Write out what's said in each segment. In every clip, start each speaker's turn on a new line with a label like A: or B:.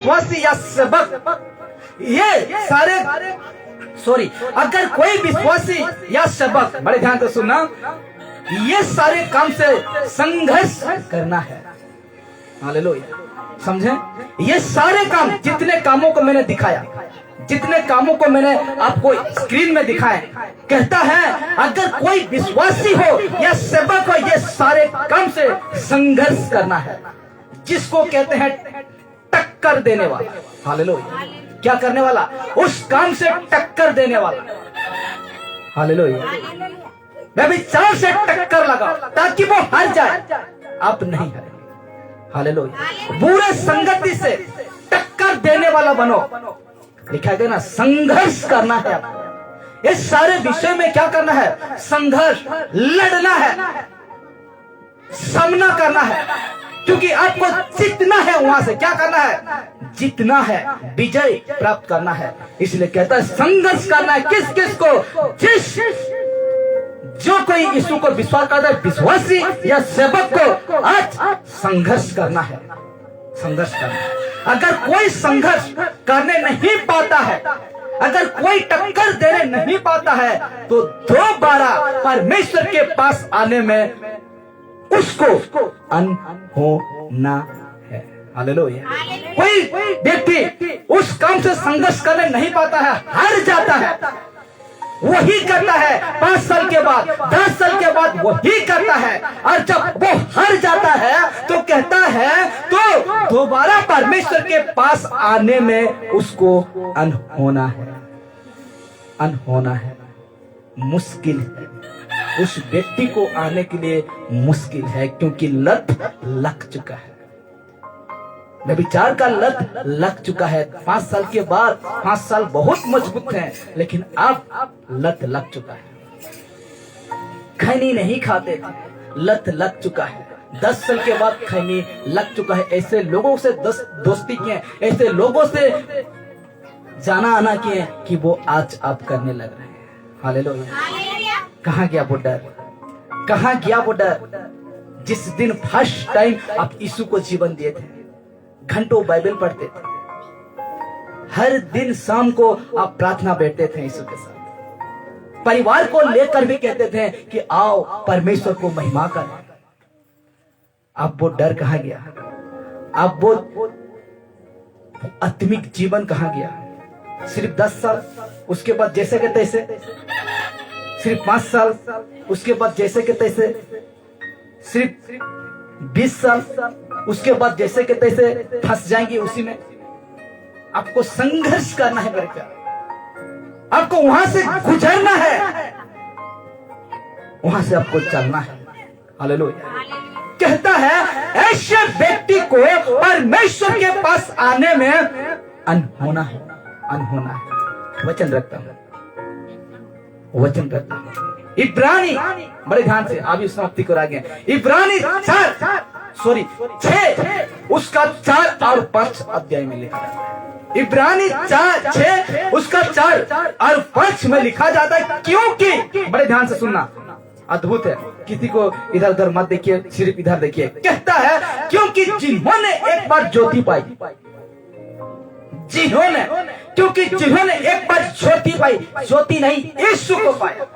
A: विश्वासी या सेवक, ये सारे अगर कोई विश्वासी या सेवक, बड़े ध्यान से सुनना, ये सारे काम से संघर्ष करना है। हालेलुया, समझे? ये सारे काम, जितने कामों को मैंने दिखाया, जितने कामों को मैंने आपको स्क्रीन में दिखाए, कहता है अगर कोई विश्वासी हो या सेवक हो, ये सारे काम से संघर्ष करना है। जिसको कहते हैं टक्कर देने वाला। हालेलुया, क्या करने वाला? उस काम से टक्कर देने वाला। हालेलुया, व्यभिचार से टक्कर लगा ताकि वो हार जाए, आप नहीं हारे। हालेलुया, बुरे संगति से टक्कर देने वाला बनो। लिखा गया ना, संघर्ष करना है आपको। इस सारे विषय में क्या करना है? संघर्ष, लड़ना है, सामना करना है, क्योंकि आपको जीतना है। वहां से क्या करना है? जीतना है, विजय प्राप्त करना है। इसलिए कहता है संघर्ष करना है। किस किस को? जो कोई यीशु को विश्वास करता है, विश्वासी या सेवक को आज संघर्ष करना है। संघर्ष करना है। अगर कोई संघर्ष करने नहीं पाता है, अगर कोई टक्कर देने नहीं पाता है, तो दोबारा परमेश्वर के पास आने में उसको अनहोना है। हालेलुया, कोई व्यक्ति उस काम से संघर्ष करने नहीं पाता है, हार जाता है, वही करता है 5 साल के बाद, 10 साल के बाद वही करता है, और जब वो हार जाता है तो कहता है तो दोबारा परमेश्वर के पास आने में उसको अनहोना है। अनहोना है, मुश्किल है। उस व्यक्ति को आने के लिए मुश्किल है, क्योंकि लत लग चुका है। व्यभिचार का लत लग चुका है। 5 साल के बाद, 5 साल बहुत मजबूत हैं, लेकिन अब लत लग चुका है। खैनी नहीं खाते थे, लत लग चुका है। 10 साल के बाद खैनी लग चुका है। ऐसे लोगों से दोस्ती किए, ऐसे लोगों से जाना आना किए कि वो आज आप करने लग रहे हैं। हालेलुया, कहाँ गया वो डर? कहाँ गया वो डर? जिस दिन फर्स्ट टाइम आप यीशु को जीवन दिए थे, घंटों बाइबल पढ़ते थे, हर दिन शाम को आप प्रार्थना बैठते थे यीशु के साथ, परिवार को लेकर भी कहते थे कि आओ परमेश्वर को महिमा करें। अब वो डर कहाँ गया? अब वो आत्मिक जीवन कहाँ गया? सिर्फ 10 साल, उसके बाद जैसे के तैसे, सिर्फ 5 साल, उसके बाद जैसे के तैसे, सिर्फ 20 साल, उसके बाद जैसे के तैसे फंस जाएंगे उसी में। आपको संघर्ष करना है मेरे प्यारे, आपको वहां से गुजरना है, वहां से आपको चलना है। हालेलुया, कहता है ऐसे व्यक्ति को परमेश्वर के पास आने में अनहोना है। अनहोना है। वचन रखता हूं, वचन रखता हूं। इब्रानी, बड़े ध्यान से, अभी समाप्ति को आ गया। इब्रानी 6 उसका 4 और 5 अध्याय में लिखा है। इब्रानी 6 उसका 4 और 5 में लिखा जाता है, क्योंकि, बड़े ध्यान से सुनना, अद्भुत है। किसी को इधर उधर मत देखिए, सिर्फ इधर देखिए। कहता है क्योंकि जिन्होंने एक बार ज्योति पाई, क्योंकि जिन्होंने एक बार ज्योति पाई, ज्योति नहीं, यीशु को पाया।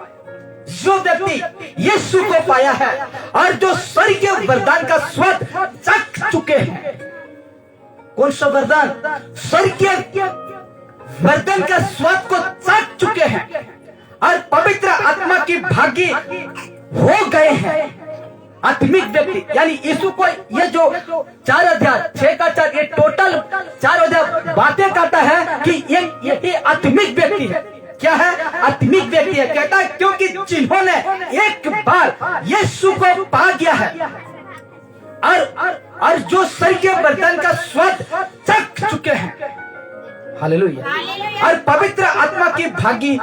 A: जो व्यक्ति यीशु को पाया है और जो स्वर्गीय वरदान का स्वाद चख चुके हैं। कौन सा वरदान? स्वर्गीय वरदान का स्वाद को चख चुके हैं और पवित्र आत्मा की भागी हो गए हैं। आत्मिक व्यक्ति, यानी यीशु को ये जो 4 अध्याय, 6 का 4, ये टोटल 4 अध्याय बातें करता है कि ये आत्मिक व्यक्ति है। क्या है? आत्मिक व्यक्ति है। कहता है क्योंकि जिन्होंने एक बार यीशु को पा गया है और जो स्वर्गीय वरदान का स्वाद चख चुके हैं। हालेलुया, और पवित्र आत्मा की भागी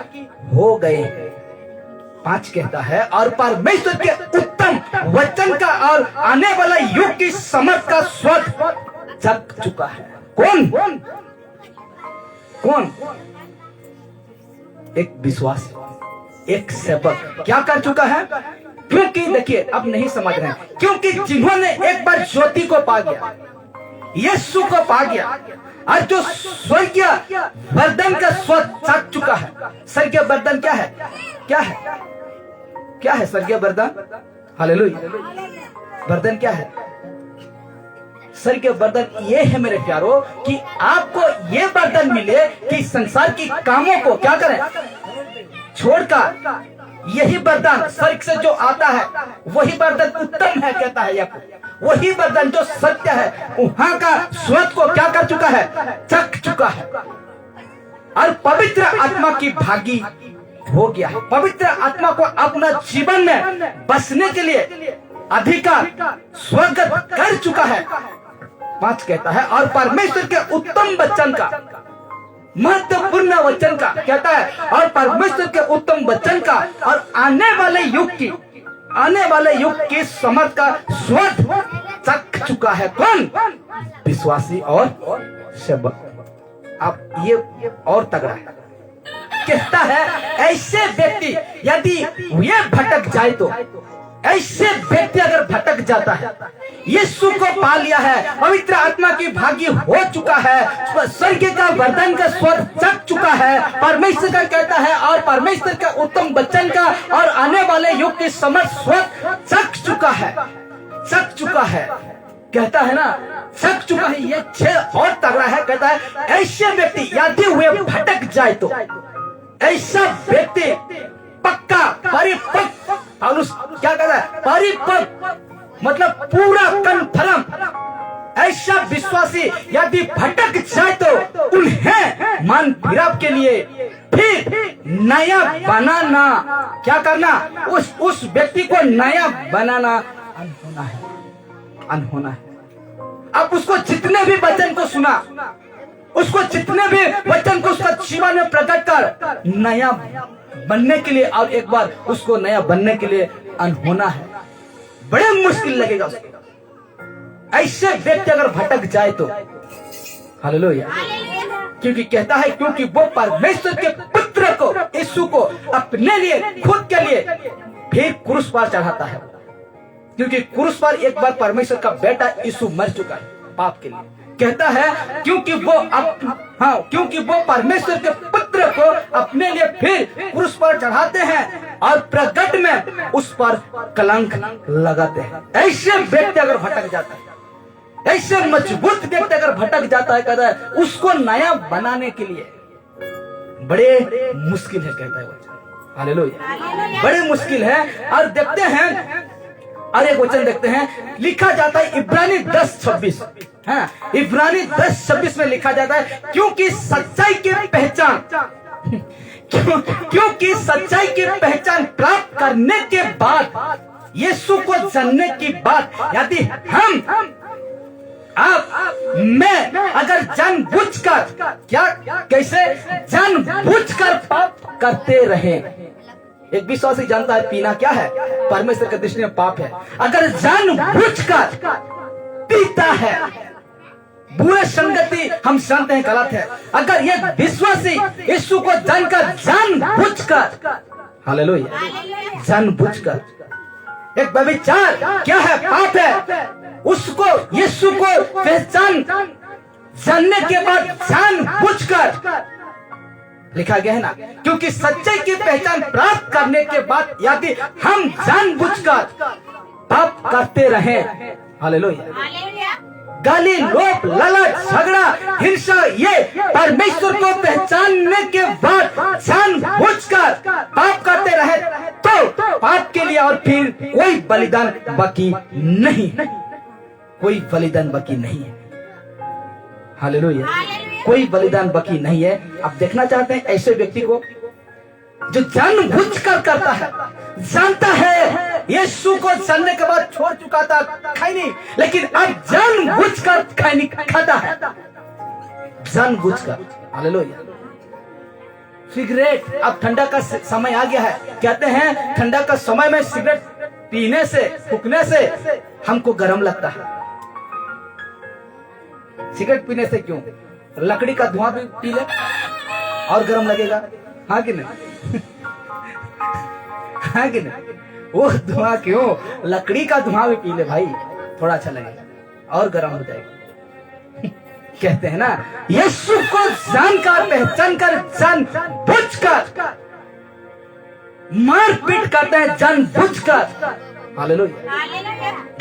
A: हो गए। 5 कहता है और परमेश्वर के उत्तम वचन का और आने वाला युग की समझ का स्वाद चख चुका है। कौन? कौन? एक विश्वासी, एक सेवक क्या कर चुका है? क्योंकि देखिए, अब नहीं समझ रहे हैं, क्योंकि जिन्होंने एक बार ज्योति को पा गया, यीशु को पा गया और जो स्वर्गीय वरदान का स्वाद चाख चुका है। स्वर्गीय वरदान क्या है? क्या है? क्या है स्वर्गीय वरदान? हालेलुया। वरदान क्या है? स्वर्गीय वरदान ये है मेरे प्यारो कि आपको ये वरदान मिले कि संसार की कामों को क्या करें, छोड़कर। यही वरदान स्वर्ग से जो आता है वही वरदान उत्तम है, कहता है याकूब। वही वरदान जो सत्य है, वहां का स्वाद को क्या कर चुका है, चख चुका है, और पवित्र आत्मा की भागी हो गया है। पवित्र आत्मा को अपना जीवन में बसने के लिए अधिकार स्वागत कर चुका है। 5 कहता है, और परमेश्वर के उत्तम वचन का, महत्वपूर्ण वचन का कहता है, और परमेश्वर के उत्तम वचन का और आने वाले युग की समझ का स्वाद चख चुका है। कौन? विश्वासी और सेवक। अब ये और तगड़ा है, कहता है ऐसे व्यक्ति यदि ये भटक जाए तो, ऐसे व्यक्ति अगर भटक जाता है, यीशु को पा लिया है, पवित्र आत्मा की भागी हो चुका है, स्वर्ग का वरदान का स्वाद चख चुका है, परमेश्वर का कहता है, और परमेश्वर का उत्तम वचन का और आने वाले युग की समझ स्वाद चख चुका है, चख चुका है, कहता है ना, चख चुका है। ये 6 और तगड़ा है, कहता है ऐसे व्यक्ति यदि वे भटक जाए तो, ऐसा व्यक्ति पक्का परिपक्व, पौलुस क्या कहता है, परिपक्व मतलब पूरा कन्फर्म। ऐसा विश्वासी यदि भटक जाए तो उन्हें मन फिराव के लिए फिर नया बनाना, क्या करना, उस व्यक्ति को नया बनाना अनहोना है, अनहोना है। अब उसको जितने भी वचन को सुना, उसको जितने भी वचन को उसका जीवन में प्रकट कर नया बनने के लिए, और एक बार उसको नया बनने के लिए अनहोना है, बड़े मुश्किल लगेगा उसको। ऐसे व्यक्ति अगर भटक जाए तो, हालेलुया, क्योंकि कहता है क्योंकि वो परमेश्वर के पुत्र को, यीशु को अपने लिए, खुद के लिए फिर क्रूस पर चढ़ाता है, क्योंकि क्रूस पर एक बार परमेश्वर का बेटा यीशु मर चुका है पाप के लिए। कहता है क्योंकि वो परमेश्वर के पुत्र को अपने लिए फिर क्रूस पर चढ़ाते हैं और प्रकट में उस पर कलंक लगाते हैं। ऐसे व्यक्ति अगर भटक जाता है, ऐसे मजबूत व्यक्ति अगर भटक जाता है, कहता है उसको नया बनाने के लिए बड़े मुश्किल है, कहता है वचन। हालेलुया, बड़े मुश्किल है। और देखते हैं, और एक वचन देखते हैं, लिखा जाता है इब्रानी 10:26, इब्रानी 10:26 में लिखा जाता है क्योंकि सच्चाई की पहचान, क्योंकि सच्चाई की पहचान प्राप्त करने के बाद, यीशु को जानने की बात, यदि हम आप मैं अगर जानबूझकर, क्या कैसे जानबूझकर पाप करते रहे। एक विश्वासी जानता है पीना क्या है, परमेश्वर की दृष्टि में पाप है। अगर जानबूझकर पीता है, बुरे संगति हम जानते हैं गलत है। अगर ये विश्वासी यीशु को जानकर, जानबूझकर, हालेलुया, जानबूझकर, एक व्यभिचार क्या है, पाप है, उसको यीशु को पहचान जानने के बाद जानबूझकर, लिखा गया है ना, क्योंकि सच्चाई की पहचान प्राप्त करने के बाद यदि हम जानबूझकर पाप करते रहे, हालेलुया, गाली, लोभ, लालच, झगड़ा, हिंसा, ये परमेश्वर को पहचानने के बाद जानबूझकर पाप करते रहे तो पाप के लिए और फिर कोई बलिदान बाकी नहीं, कोई बलिदान बाकी नहीं है। हालेलुया, कोई बलिदान बाकी नहीं है। अब देखना चाहते हैं ऐसे व्यक्ति को जो जानबूझकर करता है, जानता है यीशु को जानने के बाद छोड़ चुका था खैनी, लेकिन अब जानबूझकर खैनी खाता है, जानबूझकर। हालेलुया। सिगरेट, अब ठंडा का समय आ गया है, कहते हैं ठंडा का समय में सिगरेट पीने से, फूकने से हमको गर्म लगता है। सिगरेट पीने से क्यों? लकड़ी का धुआं भी पी ले और गर्म लगेगा, हाँ कि नहीं? हाँ कि नहीं? वो धुआं क्यों, लकड़ी का धुआं भी पी ले भाई, थोड़ा अच्छा लगेगा और गर्म हो जाएगा। कहते हैं ना, यीशु को जानकर, पहचान कर, जानबूझकर मारपीट करते हैं, जानबूझकर। हालेलुया।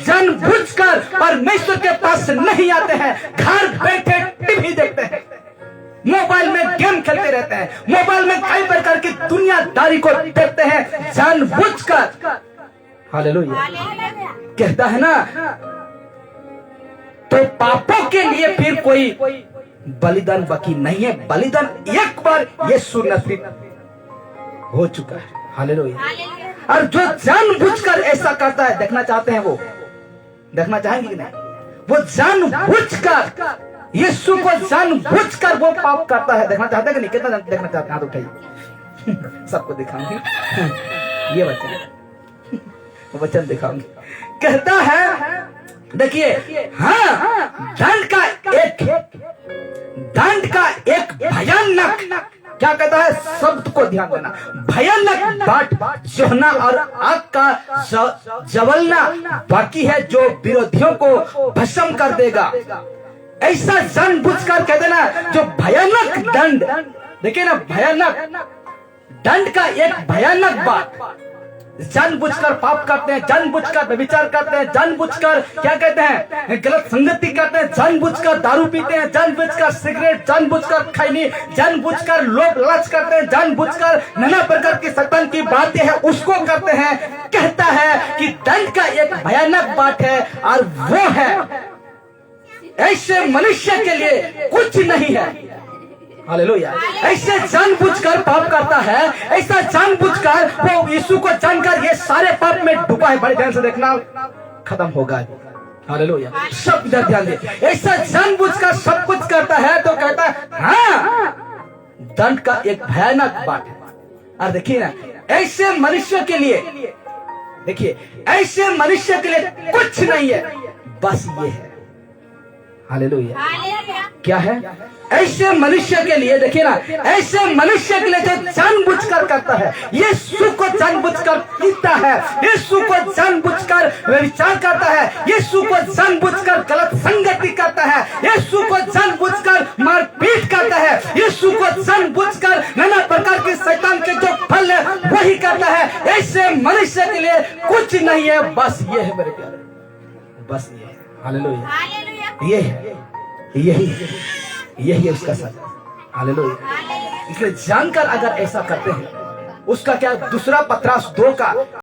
A: जानबूझकर परमेश्वर के पास नहीं आते हैं, घर बैठे टीवी देखते हैं, मोबाइल में गेम खेलते रहते हैं, मोबाइल में कई प्रकार की दुनियादारी को देखते हैं जानबूझकर। हालेलुया। कहता है ना, तो पापों के लिए फिर कोई बलिदान बाकी नहीं है, बलिदान एक बार यीशु नसीब हो चुका है। हालेलुया। और जो जानबूझकर ऐसा करता है, देखना चाहते हैं, वो देखना चाहेंगे कि नहीं? वो जानबूझकर, यीशु को जानबूझकर वो पाप करता है। देखना चाहते हैं कि नहीं? कितना देखना चाहते हैं? हाथ उठाइए, सबको दिखाऊंगी ये वचन दिखाऊंगी। कहता है, देखिए, हाँ, दंड का एक भयानक, क्या कहता है, शब्द को ध्यान देना, भयानक बाट जोहना और आग का जवलना बाकी है, जो विरोधियों को भस्म कर देगा। ऐसा जानबूझकर कहते ना, जो भयानक दंड, देखिए ना, भयानक दंड का एक भयानक बात, जानबूझकर पाप करते हैं, जानबूझकर व्यभिचार करते हैं, जानबूझकर क्या कहते हैं, गलत संगति करते हैं, जानबूझकर दारू पीते हैं, जानबूझकर सिगरेट, जानबूझकर खैनी, जानबूझकर लोभ लालच करते हैं, जानबूझकर नाना प्रकार की शैतान की बातें हैं उसको करते हैं। कहता है कि दंड का एक भयानक बात है, और वो है ऐसे मनुष्य के लिए कुछ नहीं है। हालेलुया। ऐसे जानबूझकर पाप करता है, ऐसा जानबूझकर वो यीशु को जानकर ये सारे पाप में डूबा है। बड़े ध्यान से देखना, खत्म होगा। हालेलुया। सब इधर ध्यान दे। ऐसा जानबूझकर सब कुछ करता है, तो कहता है, हाँ, दंड का एक भयानक बात है। और देखिए ना, ऐसे मनुष्य के लिए, देखिए, ऐसे मनुष्य के लिए कुछ नहीं है, बस ये है। हालेलुया। क्या है? ऐसे मनुष्य के लिए, देखिए ना, ऐसे मनुष्य के लिए जो जानबूझकर करता है, यीशु को जानबूझकर पीता है, यीशु को जानबूझकर विचार करता है, यीशु को जानबूझकर गलत संगति करता है, यीशु को जानबूझकर मारपीट करता है, यीशु को जानबूझकर नाना प्रकार के शैतान के जो फल है वही करता है। ऐसे मनुष्य के लिए कुछ नहीं है, बस ये है मेरे प्यारे, बस ये है। हालेलुया। ये है, यही है उसका सजा। हालेलुया। इसलिए जानकर अगर ऐसा करते हैं, उसका क्या, दूसरा पत्रास 2 का